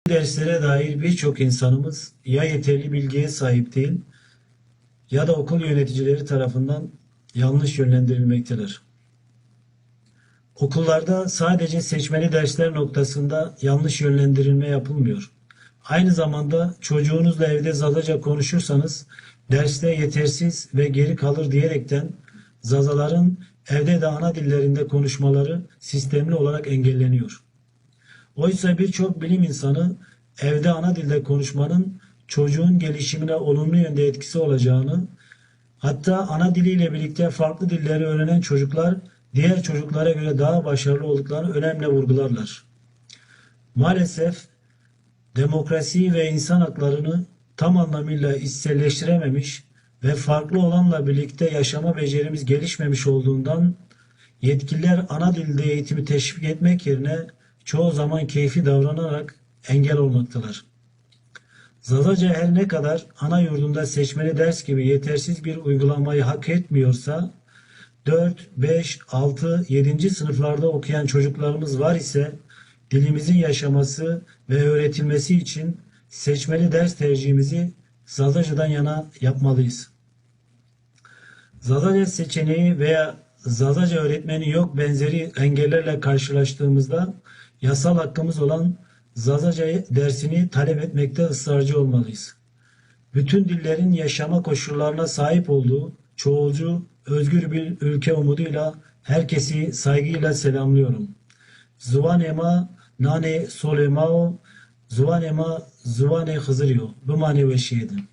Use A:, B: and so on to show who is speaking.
A: Derslere dair birçok insanımız ya yeterli bilgiye sahip değil ya da okul yöneticileri tarafından yanlış yönlendirilmektedir. Okullarda sadece seçmeli dersler noktasında yanlış yönlendirilme yapılmıyor. Aynı zamanda çocuğunuzla evde zazaca konuşursanız derste yetersiz ve geri kalır diyerekten zazaların evde de ana dillerinde konuşmaları sistemli olarak engelleniyor. Oysa birçok bilim insanı evde ana dilde konuşmanın çocuğun gelişimine olumlu yönde etkisi olacağını, hatta ana diliyle birlikte farklı dilleri öğrenen çocuklar diğer çocuklara göre daha başarılı olduklarını önemli vurgularlar. Maalesef demokrasiyi ve insan haklarını tam anlamıyla içselleştirememiş ve farklı olanla birlikte yaşama becerimiz gelişmemiş olduğundan yetkililer ana dilde eğitimi teşvik etmek yerine çoğu zaman keyfi davranarak engel olmaktalar. Zazaca her ne kadar ana yurdunda seçmeli ders gibi yetersiz bir uygulamayı hak etmiyorsa, 4, 5, 6, 7. sınıflarda okuyan çocuklarımız var ise dilimizin yaşaması ve öğretilmesi için seçmeli ders tercihimizi Zazaca'dan yana yapmalıyız. Zazaca seçeneği veya Zazaca öğretmeni yok benzeri engellerle karşılaştığımızda yasal hakkımız olan Zazaca dersini talep etmekte ısrarcı olmalıyız. Bütün dillerin yaşama koşullarına sahip olduğu çoğulcu, özgür bir ülke umuduyla herkesi saygıyla selamlıyorum. Zuvanema nane solemao, zuvanema zuvane hızırıyor. Bu manevi şiirin.